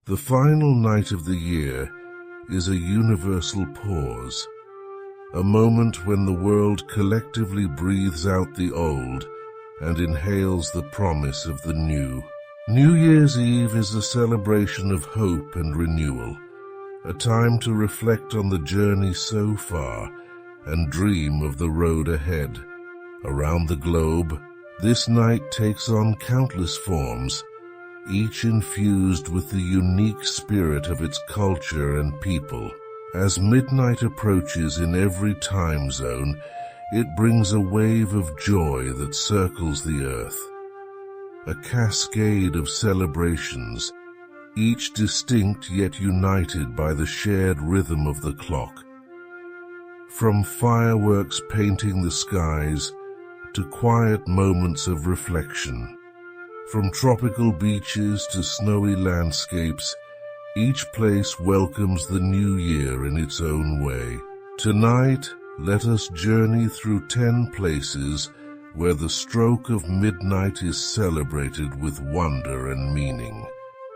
The final night of the year is a universal pause, a moment when the world collectively breathes out the old and inhales the promise of the new. New Year's Eve is a celebration of hope and renewal, a time to reflect on the journey so far and dream of the road ahead. Around the globe, this night takes on countless forms, each infused with the unique spirit of its culture and people. As midnight approaches in every time zone, it brings a wave of joy that circles the earth. A cascade of celebrations, each distinct yet united by the shared rhythm of the clock. From fireworks painting the skies to quiet moments of reflection, from tropical beaches to snowy landscapes, each place welcomes the new year in its own way. Tonight, let us journey through 10 places where the stroke of midnight is celebrated with wonder and meaning.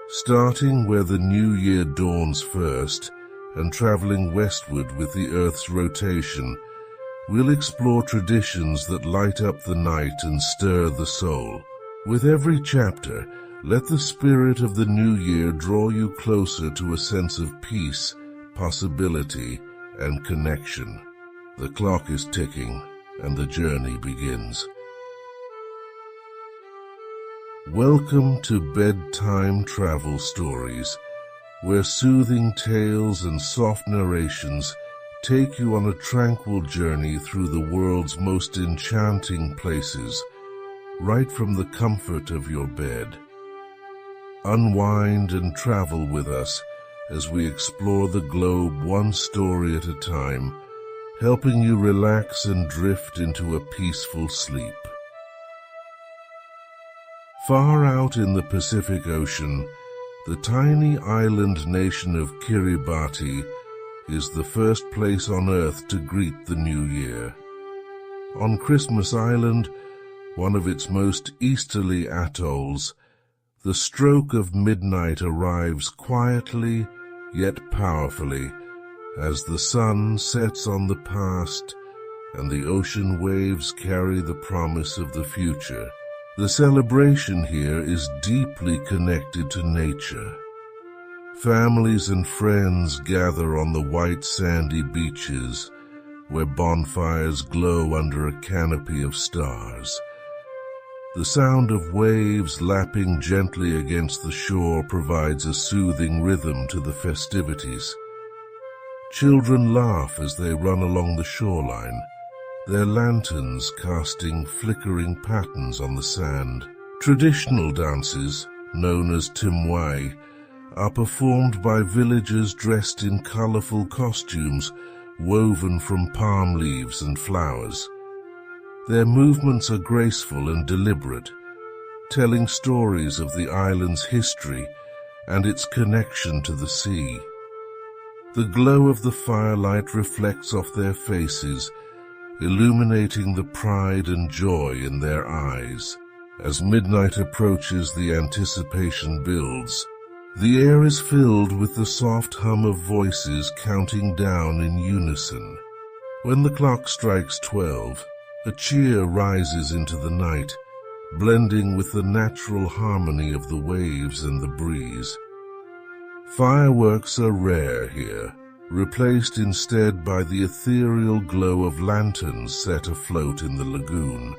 Starting where the new year dawns first and traveling westward with the Earth's rotation, we'll explore traditions that light up the night and stir the soul. With every chapter, let the spirit of the new year draw you closer to a sense of peace, possibility, and connection. The clock is ticking, and the journey begins. Welcome to Bedtime Travel Stories, where soothing tales and soft narrations take you on a tranquil journey through the world's most enchanting places, right from the comfort of your bed. Unwind and travel with us as we explore the globe one story at a time, helping you relax and drift into a peaceful sleep. Far out in the Pacific Ocean, the tiny island nation of Kiribati is the first place on Earth to greet the new year. On Christmas Island, one of its most easterly atolls, the stroke of midnight arrives quietly yet powerfully as the sun sets on the past and the ocean waves carry the promise of the future. The celebration here is deeply connected to nature. Families and friends gather on the white sandy beaches where bonfires glow under a canopy of stars. The sound of waves lapping gently against the shore provides a soothing rhythm to the festivities. Children laugh as they run along the shoreline, their lanterns casting flickering patterns on the sand. Traditional dances, known as timwai, are performed by villagers dressed in colorful costumes woven from palm leaves and flowers. Their movements are graceful and deliberate, telling stories of the island's history and its connection to the sea. The glow of the firelight reflects off their faces, illuminating the pride and joy in their eyes. As midnight approaches, the anticipation builds. The air is filled with the soft hum of voices counting down in unison. When the clock strikes 12, a cheer rises into the night, blending with the natural harmony of the waves and the breeze. Fireworks are rare here, replaced instead by the ethereal glow of lanterns set afloat in the lagoon.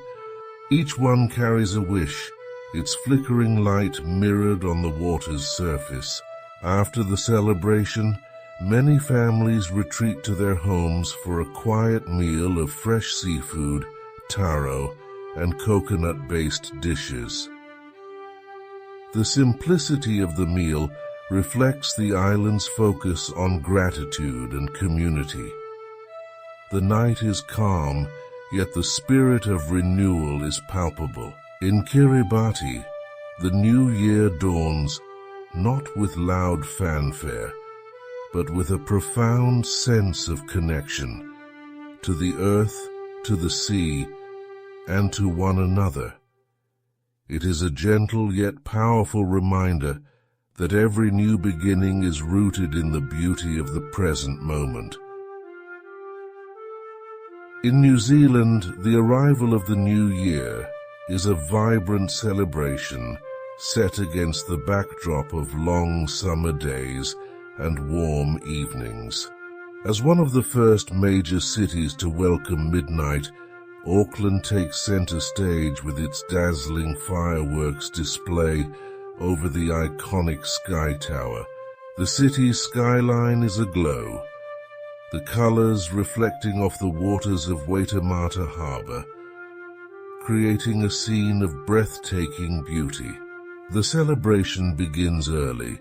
Each one carries a wish, its flickering light mirrored on the water's surface. After the celebration, many families retreat to their homes for a quiet meal of fresh seafood, taro, and coconut-based dishes. The simplicity of the meal reflects the island's focus on gratitude and community. The night is calm, yet the spirit of renewal is palpable. In Kiribati, the new year dawns not with loud fanfare, but with a profound sense of connection to the earth, to the sea, and to one another. It is a gentle yet powerful reminder that every new beginning is rooted in the beauty of the present moment. In New Zealand, the arrival of the new year is a vibrant celebration set against the backdrop of long summer days and warm evenings. As one of the first major cities to welcome midnight, Auckland takes center stage with its dazzling fireworks display over the iconic Sky Tower. The city's skyline is aglow, the colors reflecting off the waters of Waitemata Harbour, creating a scene of breathtaking beauty. The celebration begins early,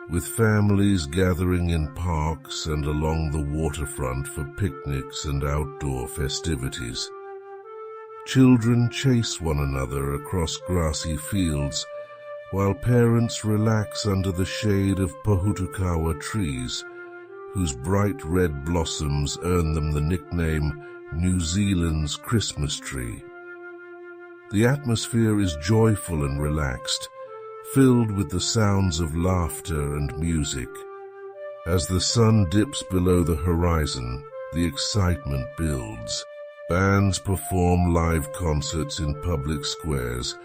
with families gathering in parks and along the waterfront for picnics and outdoor festivities. Children chase one another across grassy fields, while parents relax under the shade of pohutukawa trees, whose bright red blossoms earn them the nickname New Zealand's Christmas tree. The atmosphere is joyful and relaxed, filled with the sounds of laughter and music. As the sun dips below the horizon, the excitement builds. Bands perform live concerts in public squares,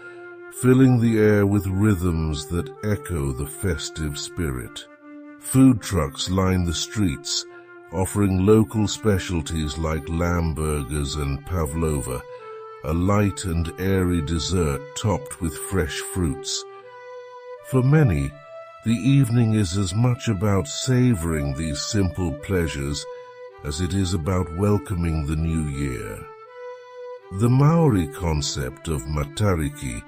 filling the air with rhythms that echo the festive spirit. Food trucks line the streets, offering local specialties like lamb burgers and pavlova, a light and airy dessert topped with fresh fruits. For many, the evening is as much about savoring these simple pleasures as it is about welcoming the new year. The Maori concept of matariki,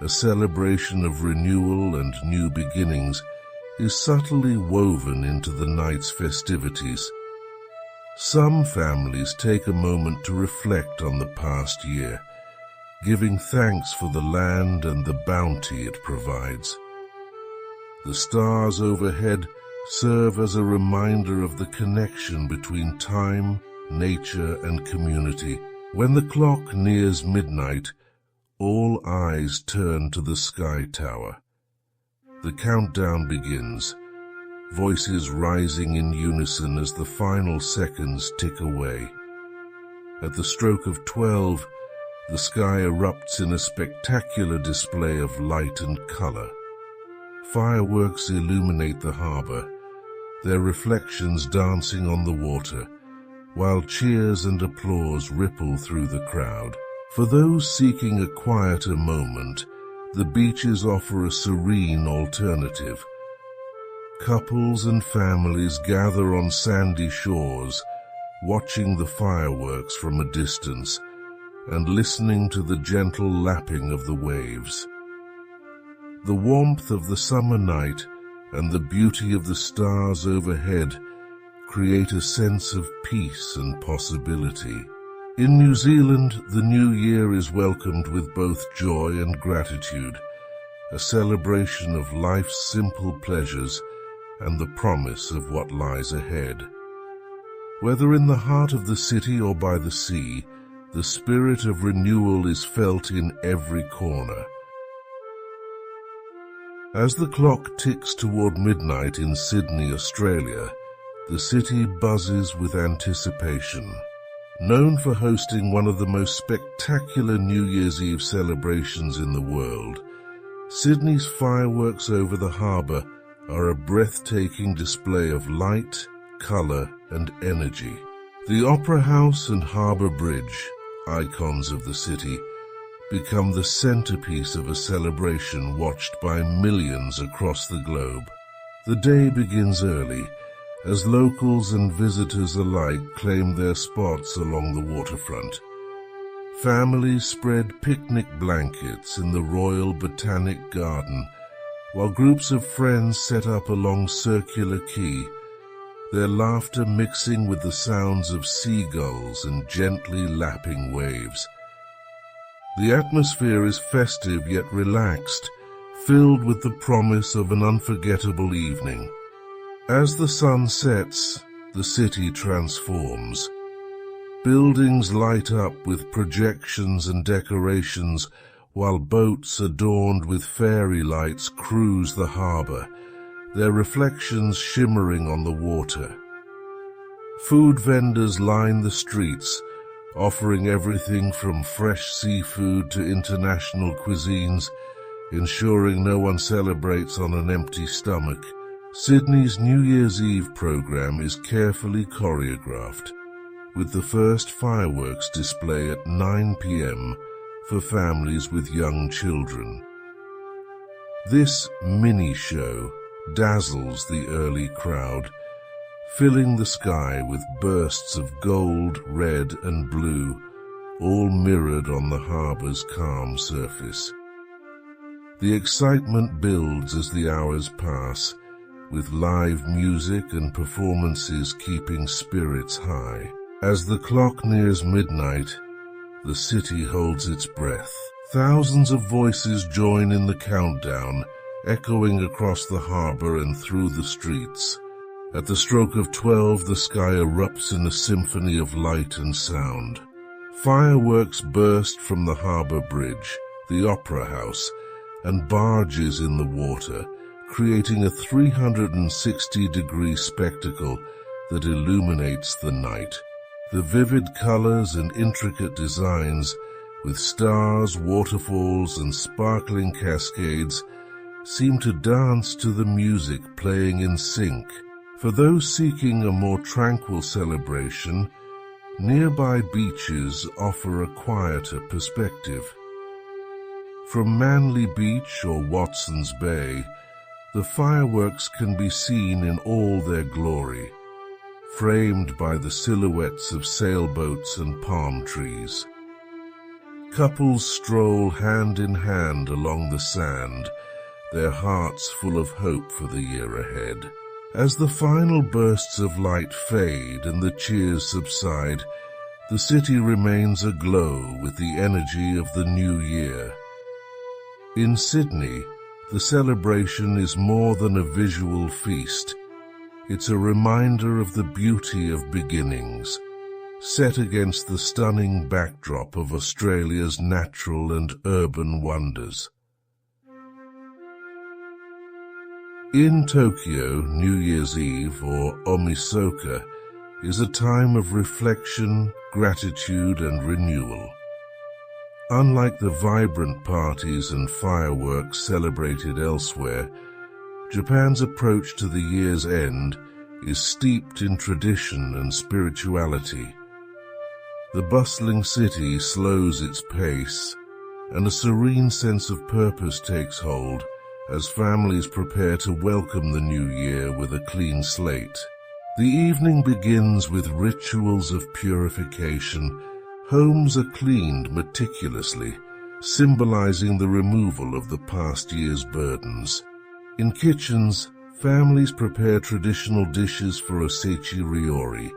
a celebration of renewal and new beginnings, is subtly woven into the night's festivities. Some families take a moment to reflect on the past year, giving thanks for the land and the bounty it provides. The stars overhead serve as a reminder of the connection between time, nature, and community. When the clock nears midnight, all eyes turn to the Sky Tower. The countdown begins, voices rising in unison as the final seconds tick away. At the stroke of 12, the sky erupts in a spectacular display of light and color. Fireworks illuminate the harbor, their reflections dancing on the water, while cheers and applause ripple through the crowd. For those seeking a quieter moment, the beaches offer a serene alternative. Couples and families gather on sandy shores, watching the fireworks from a distance and listening to the gentle lapping of the waves. The warmth of the summer night and the beauty of the stars overhead create a sense of peace and possibility. In New Zealand, the new year is welcomed with both joy and gratitude, a celebration of life's simple pleasures and the promise of what lies ahead. Whether in the heart of the city or by the sea, the spirit of renewal is felt in every corner. As the clock ticks toward midnight in Sydney, Australia, the city buzzes with anticipation. Known for hosting one of the most spectacular New Year's Eve celebrations in the world, Sydney's fireworks over the harbour are a breathtaking display of light, colour and energy. The Opera House and Harbour Bridge, icons of the city, become the centerpiece of a celebration watched by millions across the globe. The day begins early, as locals and visitors alike claim their spots along the waterfront. Families spread picnic blankets in the Royal Botanic Garden, while groups of friends set up along Circular Quay, their laughter mixing with the sounds of seagulls and gently lapping waves. The atmosphere is festive yet relaxed, filled with the promise of an unforgettable evening. As the sun sets, the city transforms. Buildings light up with projections and decorations, while boats adorned with fairy lights cruise the harbour, their reflections shimmering on the water. Food vendors line the streets, offering everything from fresh seafood to international cuisines, ensuring no one celebrates on an empty stomach. Sydney's New Year's Eve program is carefully choreographed, with the first fireworks display at 9 p.m. for families with young children. This mini-show dazzles the early crowd, filling the sky with bursts of gold, red and blue, all mirrored on the harbour's calm surface. The excitement builds as the hours pass, with live music and performances keeping spirits high. As the clock nears midnight, the city holds its breath. Thousands of voices join in the countdown, echoing across the harbour and through the streets. At the stroke of 12, the sky erupts in a symphony of light and sound. Fireworks burst from the harbour bridge, the opera house, and barges in the water, creating a 360-degree spectacle that illuminates the night. The vivid colors and intricate designs, with stars, waterfalls, and sparkling cascades, seem to dance to the music playing in sync. For those seeking a more tranquil celebration, nearby beaches offer a quieter perspective. From Manly Beach or Watson's Bay, the fireworks can be seen in all their glory, framed by the silhouettes of sailboats and palm trees. Couples stroll hand in hand along the sand, their hearts full of hope for the year ahead. As the final bursts of light fade and the cheers subside, the city remains aglow with the energy of the new year. In Sydney, the celebration is more than a visual feast. It's a reminder of the beauty of beginnings, set against the stunning backdrop of Australia's natural and urban wonders. In Tokyo, New Year's Eve, or Omisoka, is a time of reflection, gratitude, and renewal. Unlike the vibrant parties and fireworks celebrated elsewhere, Japan's approach to the year's end is steeped in tradition and spirituality. The bustling city slows its pace, and a serene sense of purpose takes hold as families prepare to welcome the new year with a clean slate. The evening begins with rituals of purification. Homes are cleaned meticulously, symbolizing the removal of the past year's burdens. In kitchens, families prepare traditional dishes for osechi ryori,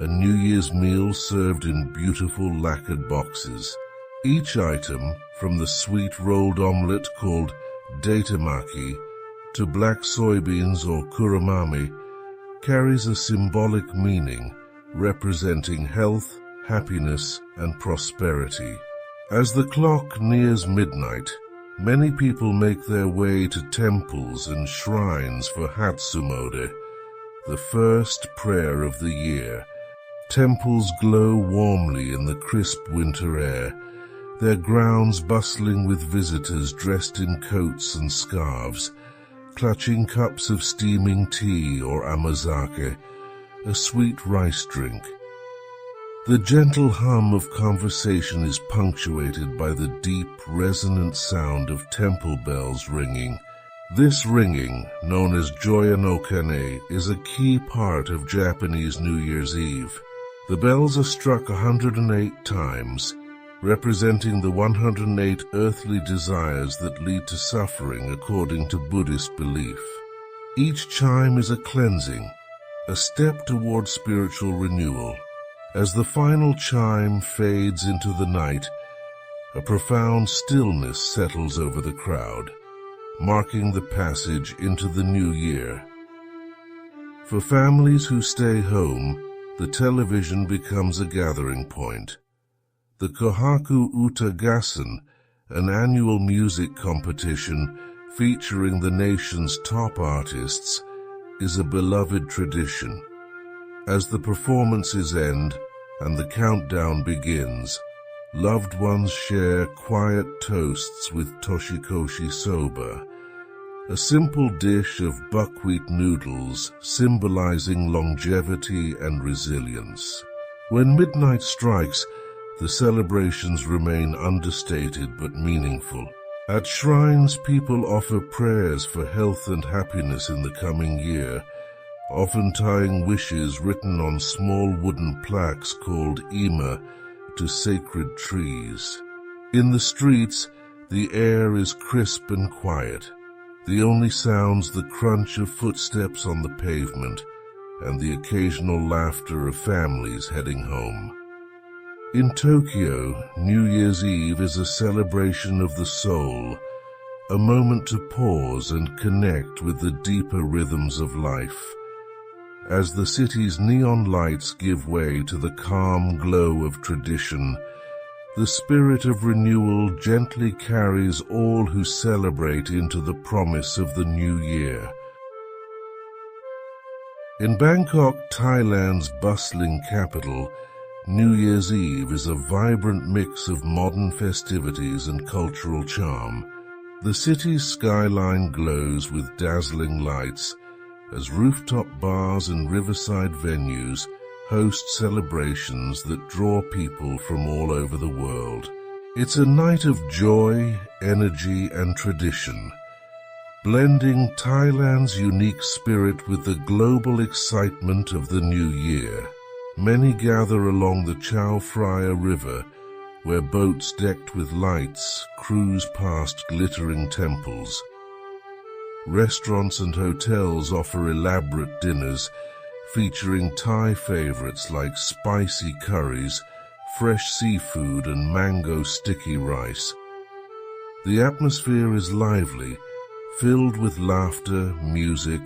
a New Year's meal served in beautiful lacquered boxes. Each item, from the sweet rolled omelette called datemaki to black soybeans or kuramami, carries a symbolic meaning representing health, happiness, and prosperity. As the clock nears midnight, many people make their way to temples and shrines for Hatsumode, the first prayer of the year. Temples glow warmly in the crisp winter air, their grounds bustling with visitors dressed in coats and scarves, clutching cups of steaming tea or amazake, a sweet rice drink. The gentle hum of conversation is punctuated by the deep, resonant sound of temple bells ringing. This ringing, known as Joya no Kane, is a key part of Japanese New Year's Eve. The bells are struck 108 times, representing the 108 earthly desires that lead to suffering according to Buddhist belief. Each chime is a cleansing, a step toward spiritual renewal. As the final chime fades into the night, a profound stillness settles over the crowd, marking the passage into the new year. For families who stay home, the television becomes a gathering point. The Kohaku Uta Gassen, an annual music competition, featuring the nation's top artists, is a beloved tradition. As the performances end and the countdown begins, loved ones share quiet toasts with toshikoshi soba, a simple dish of buckwheat noodles symbolizing longevity and resilience. When midnight strikes, the celebrations remain understated but meaningful. At shrines, people offer prayers for health and happiness in the coming year, often tying wishes written on small wooden plaques called ima to sacred trees. In the streets, the air is crisp and quiet. The only sounds the crunch of footsteps on the pavement and the occasional laughter of families heading home. In Tokyo, New Year's Eve is a celebration of the soul, a moment to pause and connect with the deeper rhythms of life. As the city's neon lights give way to the calm glow of tradition, the spirit of renewal gently carries all who celebrate into the promise of the new year. In Bangkok, Thailand's bustling capital, New Year's Eve is a vibrant mix of modern festivities and cultural charm. The city's skyline glows with dazzling lights as rooftop bars and riverside venues host celebrations that draw people from all over the world. It's a night of joy, energy, and tradition, blending Thailand's unique spirit with the global excitement of the new year. Many gather along the Chao Phraya River, where boats decked with lights cruise past glittering temples. Restaurants and hotels offer elaborate dinners featuring Thai favorites like spicy curries, fresh seafood, and mango sticky rice. The atmosphere is lively, filled with laughter, music,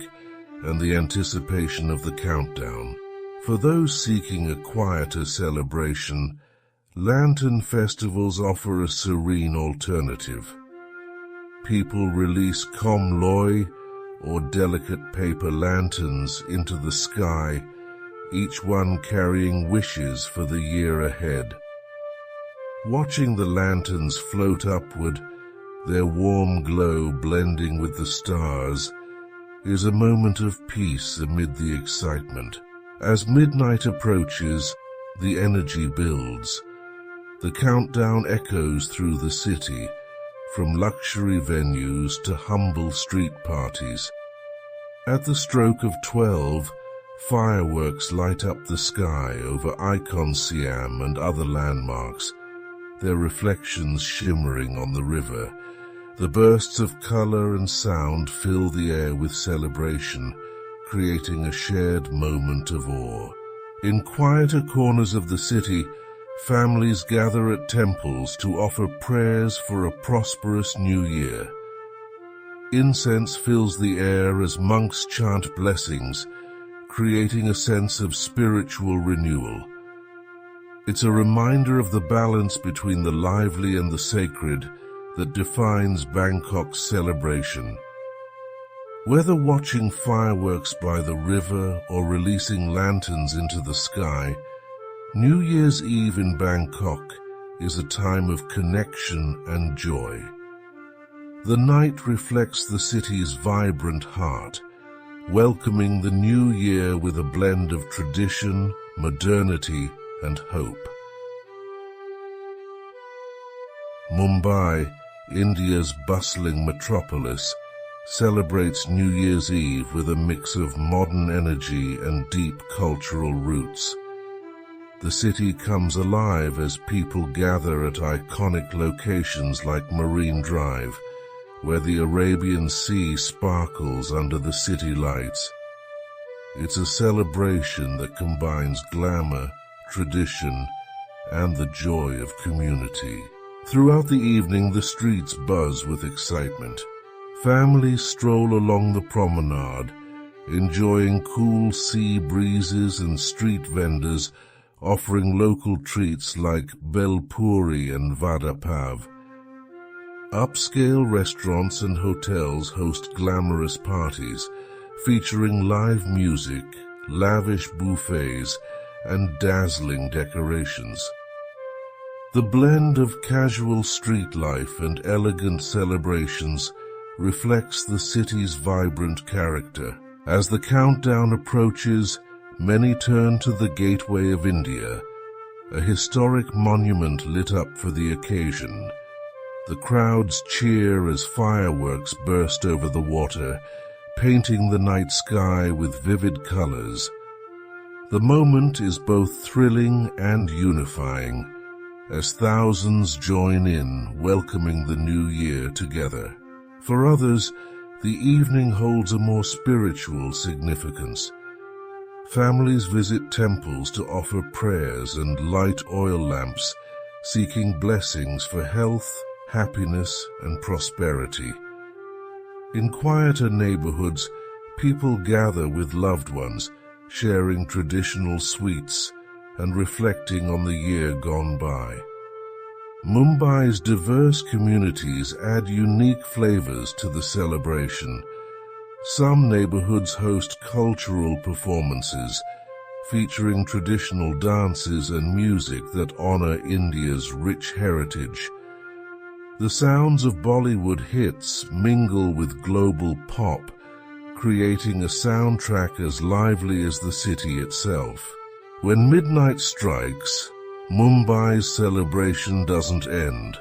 and the anticipation of the countdown. For those seeking a quieter celebration, lantern festivals offer a serene alternative. People release kom loi, or delicate paper lanterns, into the sky, each one carrying wishes for the year ahead. Watching the lanterns float upward, their warm glow blending with the stars, is a moment of peace amid the excitement. As midnight approaches, the energy builds. The countdown echoes through the city, from luxury venues to humble street parties. At the stroke of 12, fireworks light up the sky over Icon Siam and other landmarks, their reflections shimmering on the river. The bursts of color and sound fill the air with celebration, creating a shared moment of awe. In quieter corners of the city, families gather at temples to offer prayers for a prosperous new year. Incense fills the air as monks chant blessings, creating a sense of spiritual renewal. It's a reminder of the balance between the lively and the sacred that defines Bangkok's celebration. Whether watching fireworks by the river or releasing lanterns into the sky, New Year's Eve in Bangkok is a time of connection and joy. The night reflects the city's vibrant heart, welcoming the new year with a blend of tradition, modernity, and hope. Mumbai, India's bustling metropolis, celebrates New Year's Eve with a mix of modern energy and deep cultural roots. The city comes alive as people gather at iconic locations like Marine Drive, where the Arabian Sea sparkles under the city lights. It's a celebration that combines glamour, tradition, and the joy of community. Throughout the evening, the streets buzz with excitement. Families stroll along the promenade, enjoying cool sea breezes, and street vendors offering local treats like bel puri and vada pav. Upscale restaurants and hotels host glamorous parties, featuring live music, lavish buffets, and dazzling decorations. The blend of casual street life and elegant celebrations reflects the city's vibrant character. As the countdown approaches, many turn to the Gateway of India, a historic monument lit up for the occasion. The crowds cheer as fireworks burst over the water, painting the night sky with vivid colors. The moment is both thrilling and unifying, as thousands join in, welcoming the new year together. For others, the evening holds a more spiritual significance. Families visit temples to offer prayers and light oil lamps, seeking blessings for health, happiness, and prosperity. In quieter neighborhoods, people gather with loved ones, sharing traditional sweets and reflecting on the year gone by. Mumbai's diverse communities add unique flavors to the celebration. Some neighborhoods host cultural performances, featuring traditional dances and music that honor India's rich heritage. The sounds of Bollywood hits mingle with global pop, creating a soundtrack as lively as the city itself. When midnight strikes, Mumbai's celebration doesn't end.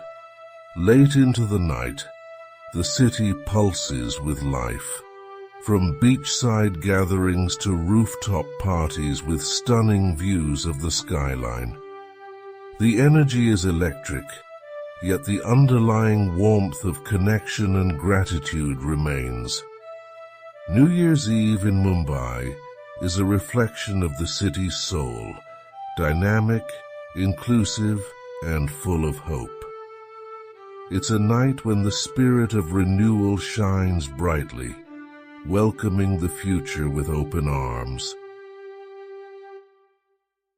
Late into the night, the city pulses with life. From beachside gatherings to rooftop parties with stunning views of the skyline. The energy is electric, yet the underlying warmth of connection and gratitude remains. New Year's Eve in Mumbai is a reflection of the city's soul, dynamic, inclusive, and full of hope. It's a night when the spirit of renewal shines brightly, welcoming the future with open arms.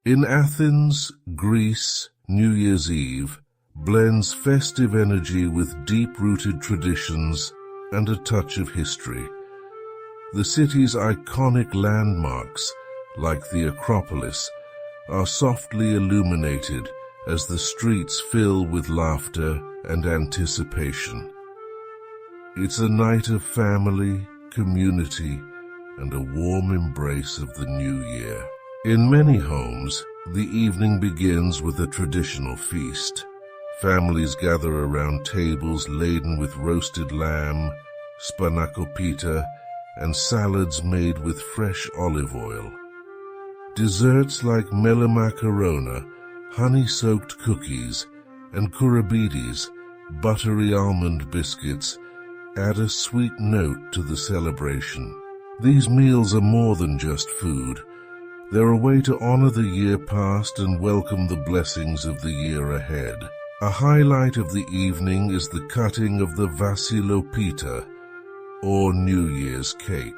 In Athens, Greece, New Year's Eve blends festive energy with deep-rooted traditions and a touch of history. The city's iconic landmarks, like the Acropolis, are softly illuminated as the streets fill with laughter and anticipation. It's a night of family, community, and a warm embrace of the new year. In many homes, the evening begins with a traditional feast. Families gather around tables laden with roasted lamb, spanakopita, and salads made with fresh olive oil. Desserts like melamacarona, honey-soaked cookies, and kurabidis, buttery almond biscuits, add a sweet note to the celebration. These meals are more than just food. They're a way to honor the year past and welcome the blessings of the year ahead. A highlight of the evening is the cutting of the vasilopita, or New Year's cake.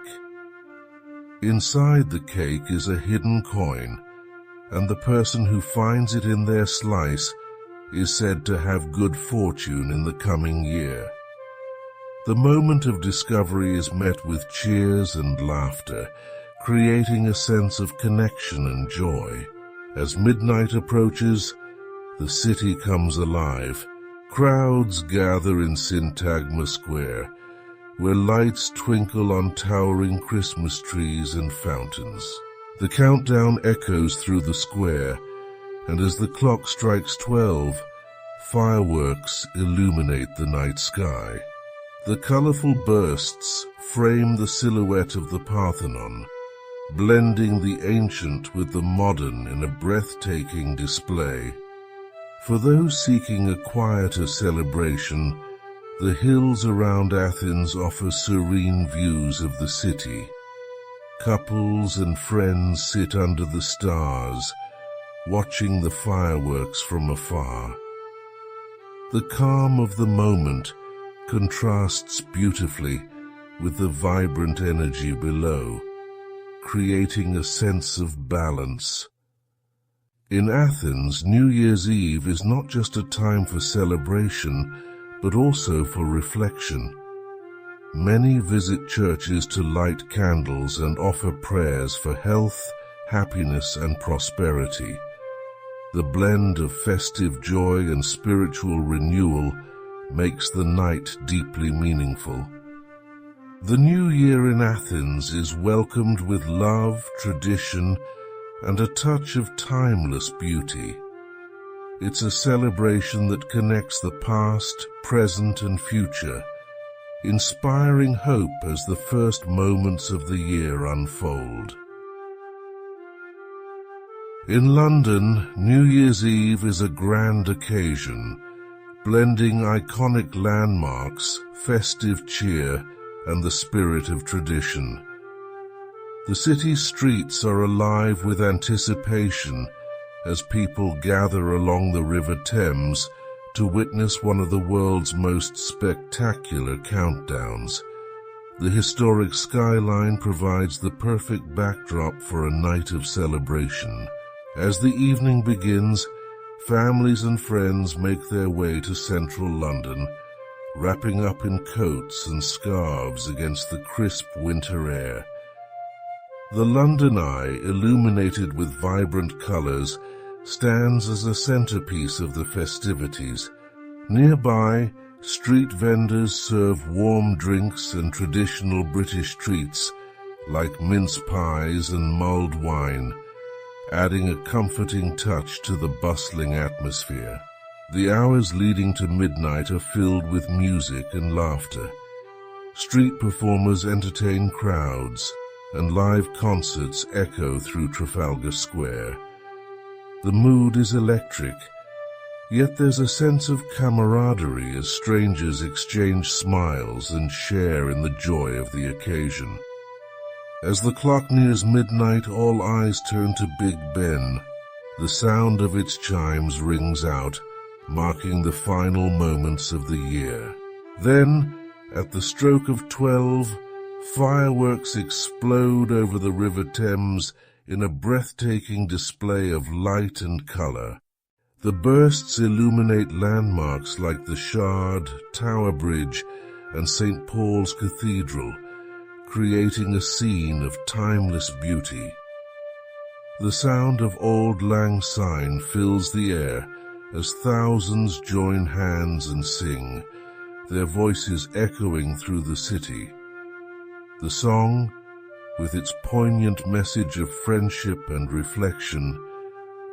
Inside the cake is a hidden coin, and the person who finds it in their slice is said to have good fortune in the coming year. The moment of discovery is met with cheers and laughter, creating a sense of connection and joy. As midnight approaches, the city comes alive. Crowds gather in Syntagma Square, where lights twinkle on towering Christmas trees and fountains. The countdown echoes through the square, and as the clock strikes 12, fireworks illuminate the night sky. The colorful bursts frame the silhouette of the Parthenon, blending the ancient with the modern in a breathtaking display. For those seeking a quieter celebration, the hills around Athens offer serene views of the city. Couples and friends sit under the stars, watching the fireworks from afar. The calm of the moment contrasts beautifully with the vibrant energy below, creating a sense of balance. In Athens, New Year's Eve is not just a time for celebration, but also for reflection. Many visit churches to light candles and offer prayers for health, happiness, and prosperity. The blend of festive joy and spiritual renewal makes the night deeply meaningful. The New Year in Athens is welcomed with love, tradition, and a touch of timeless beauty. It's a celebration that connects the past, present, and future, inspiring hope as the first moments of the year unfold. In London, New Year's Eve is a grand occasion, blending iconic landmarks, festive cheer, and the spirit of tradition. The city's streets are alive with anticipation as people gather along the River Thames to witness one of the world's most spectacular countdowns. The historic skyline provides the perfect backdrop for a night of celebration. As the evening begins, families and friends make their way to central London, wrapping up in coats and scarves against the crisp winter air. The London Eye, illuminated with vibrant colors, stands as a centerpiece of the festivities. Nearby, street vendors serve warm drinks and traditional British treats like mince pies and mulled wine, adding a comforting touch to the bustling atmosphere. The hours leading to midnight are filled with music and laughter. Street performers entertain crowds, and live concerts echo through Trafalgar Square. The mood is electric, yet there's a sense of camaraderie as strangers exchange smiles and share in the joy of the occasion. As the clock nears midnight, all eyes turn to Big Ben. The sound of its chimes rings out, marking the final moments of the year. Then, at the stroke of 12, fireworks explode over the River Thames in a breathtaking display of light and color. The bursts illuminate landmarks like the Shard, Tower Bridge, and St. Paul's Cathedral, creating a scene of timeless beauty. The sound of Auld Lang Syne fills the air as thousands join hands and sing, their voices echoing through the city. The song, with its poignant message of friendship and reflection,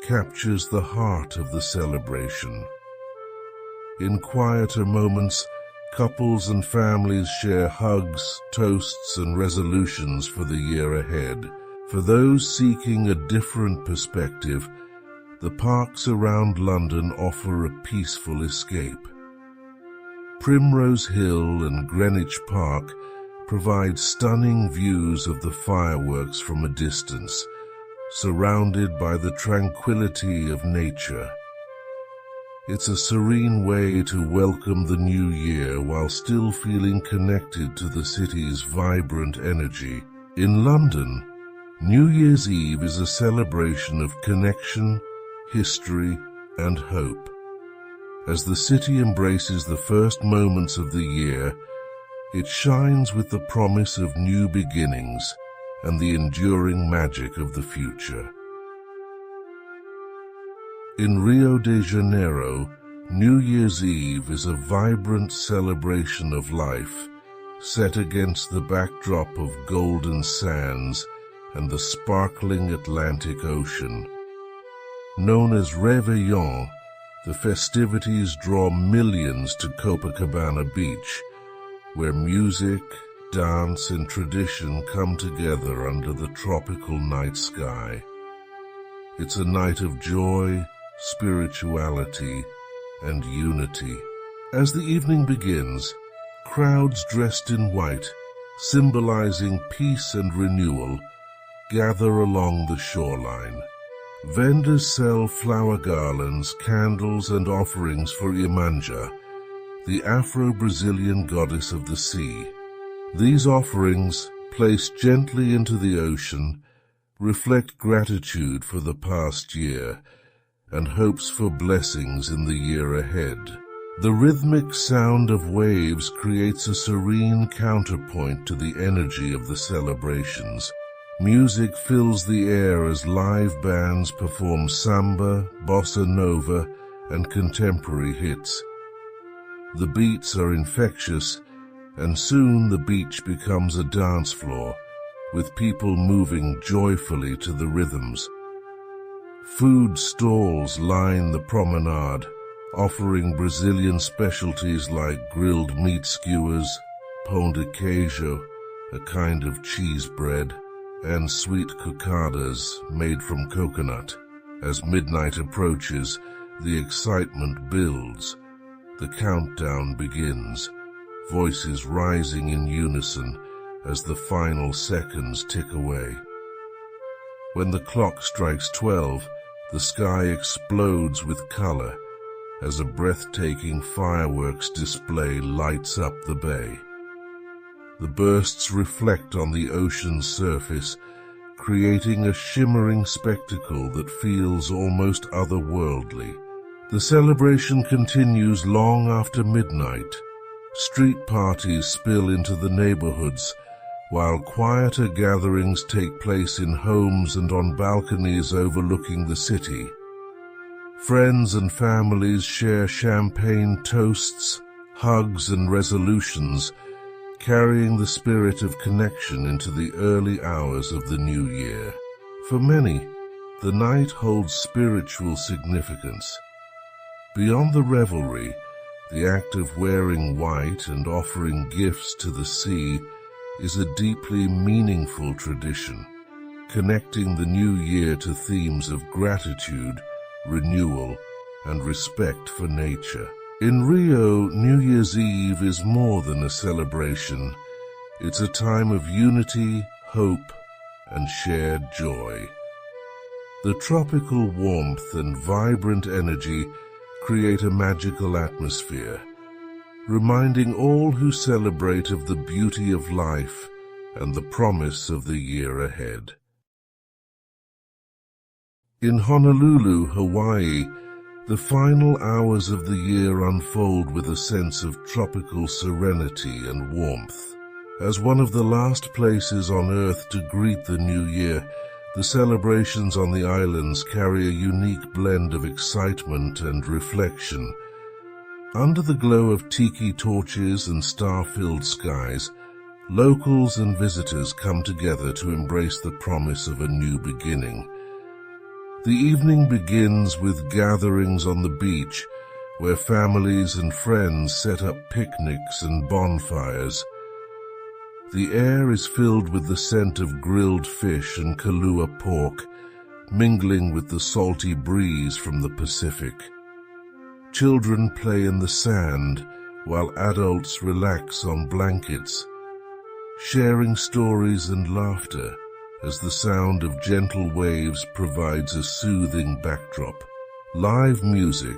captures the heart of the celebration. In quieter moments, couples and families share hugs, toasts, and resolutions for the year ahead. For those seeking a different perspective, the parks around London offer a peaceful escape. Primrose Hill and Greenwich Park provide stunning views of the fireworks from a distance, surrounded by the tranquility of nature. It's a serene way to welcome the new year while still feeling connected to the city's vibrant energy. In London, New Year's Eve is a celebration of connection, history, and hope. As the city embraces the first moments of the year, it shines with the promise of new beginnings and the enduring magic of the future. In Rio de Janeiro, New Year's Eve is a vibrant celebration of life, set against the backdrop of golden sands and the sparkling Atlantic Ocean. Known as Réveillon, the festivities draw millions to Copacabana Beach, where music, dance, and tradition come together under the tropical night sky. It's a night of joy, spirituality, and unity. As the evening begins, crowds dressed in white, symbolizing peace and renewal, gather along the shoreline. Vendors sell flower garlands, candles, and offerings for Iemanjá, the Afro-Brazilian goddess of the sea. These offerings, placed gently into the ocean, reflect gratitude for the past year and hopes for blessings in the year ahead. The rhythmic sound of waves creates a serene counterpoint to the energy of the celebrations. Music fills the air as live bands perform samba, bossa nova, and contemporary hits. The beats are infectious, and soon the beach becomes a dance floor, with people moving joyfully to the rhythms. Food stalls line the promenade, offering Brazilian specialties like grilled meat skewers, pão de queijo, a kind of cheese bread, and sweet cocadas made from coconut. As midnight approaches, the excitement builds. The countdown begins, voices rising in unison as the final seconds tick away. When the clock strikes 12, the sky explodes with color as a breathtaking fireworks display lights up the bay. The bursts reflect on the ocean's surface, creating a shimmering spectacle that feels almost otherworldly. The celebration continues long after midnight. Street parties spill into the neighborhoods, while quieter gatherings take place in homes and on balconies overlooking the city. Friends and families share champagne toasts, hugs, and resolutions, carrying the spirit of connection into the early hours of the new year. For many, the night holds spiritual significance. Beyond the revelry, the act of wearing white and offering gifts to the sea is a deeply meaningful tradition, connecting the new year to themes of gratitude, renewal, and respect for nature. In Rio, New Year's Eve is more than a celebration. It's a time of unity, hope, and shared joy. The tropical warmth and vibrant energy create a magical atmosphere, reminding all who celebrate of the beauty of life and the promise of the year ahead. In Honolulu, Hawaii, the final hours of the year unfold with a sense of tropical serenity and warmth. As one of the last places on Earth to greet the new year, the celebrations on the islands carry a unique blend of excitement and reflection. Under the glow of tiki torches and star-filled skies, locals and visitors come together to embrace the promise of a new beginning. The evening begins with gatherings on the beach, where families and friends set up picnics and bonfires. The air is filled with the scent of grilled fish and kalua pork, mingling with the salty breeze from the Pacific. Children play in the sand, while adults relax on blankets, sharing stories and laughter as the sound of gentle waves provides a soothing backdrop. Live music,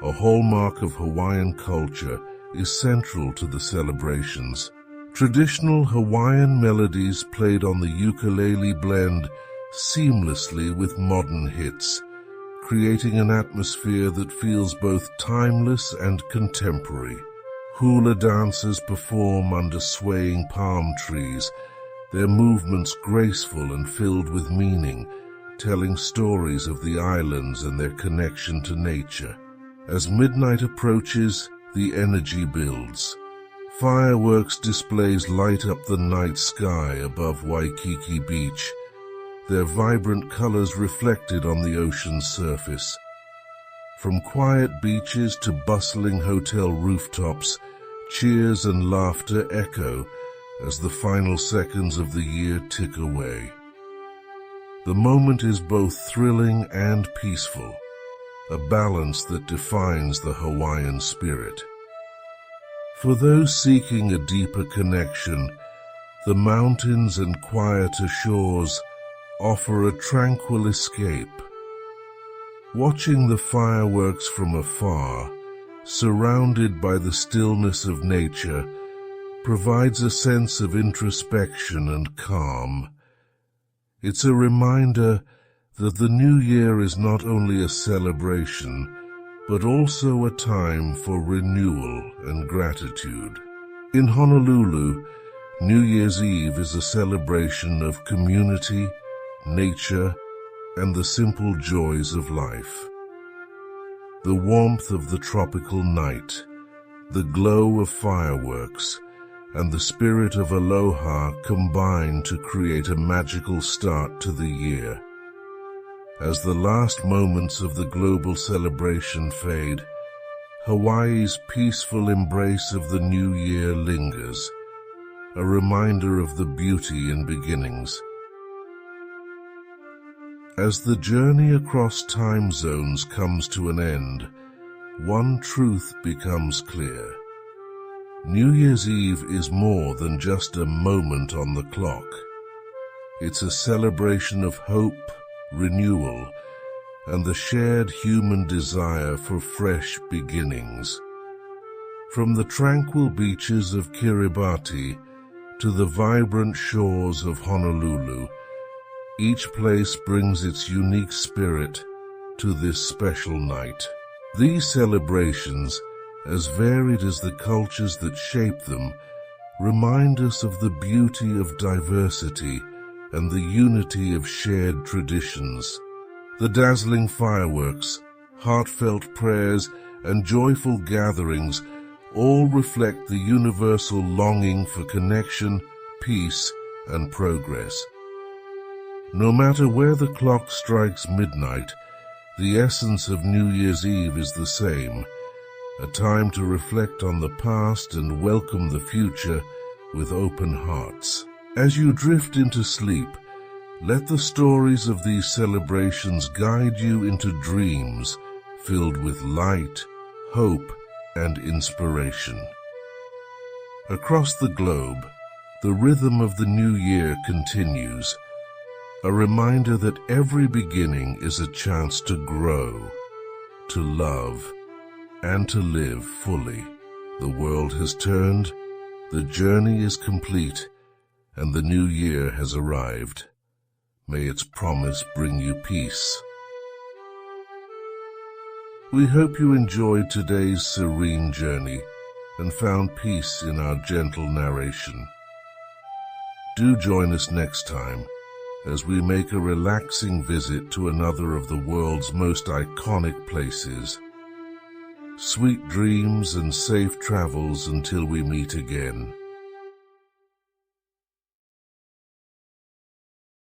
a hallmark of Hawaiian culture, is central to the celebrations. Traditional Hawaiian melodies played on the ukulele blend seamlessly with modern hits, creating an atmosphere that feels both timeless and contemporary. Hula dancers perform under swaying palm trees, their movements graceful and filled with meaning, telling stories of the islands and their connection to nature. As midnight approaches, the energy builds. Fireworks displays light up the night sky above Waikiki Beach, their vibrant colors reflected on the ocean's surface. From quiet beaches to bustling hotel rooftops, cheers and laughter echo as the final seconds of the year tick away. The moment is both thrilling and peaceful, a balance that defines the Hawaiian spirit. For those seeking a deeper connection, the mountains and quieter shores offer a tranquil escape. Watching the fireworks from afar, surrounded by the stillness of nature, provides a sense of introspection and calm. It's a reminder that the new year is not only a celebration, but also a time for renewal and gratitude. In Honolulu, New Year's Eve is a celebration of community, nature, and the simple joys of life. The warmth of the tropical night, the glow of fireworks, and the spirit of aloha combine to create a magical start to the year. As the last moments of the global celebration fade, Hawaii's peaceful embrace of the new year lingers, a reminder of the beauty in beginnings. As the journey across time zones comes to an end, one truth becomes clear. New Year's Eve is more than just a moment on the clock. It's a celebration of hope, renewal, and the shared human desire for fresh beginnings. From the tranquil beaches of Kiribati to the vibrant shores of Honolulu, each place brings its unique spirit to this special night. These celebrations, as varied as the cultures that shape them, remind us of the beauty of diversity and the unity of shared traditions. The dazzling fireworks, heartfelt prayers, and joyful gatherings all reflect the universal longing for connection, peace, and progress. No matter where the clock strikes midnight, the essence of New Year's Eve is the same, a time to reflect on the past and welcome the future with open hearts. As you drift into sleep, let the stories of these celebrations guide you into dreams filled with light, hope, and inspiration. Across the globe, the rhythm of the new year continues, a reminder that every beginning is a chance to grow, to love, and to live fully. The world has turned, the journey is complete, and the new year has arrived. May its promise bring you peace. We hope you enjoyed today's serene journey and found peace in our gentle narration. Do join us next time as we make a relaxing visit to another of the world's most iconic places. Sweet dreams and safe travels until we meet again.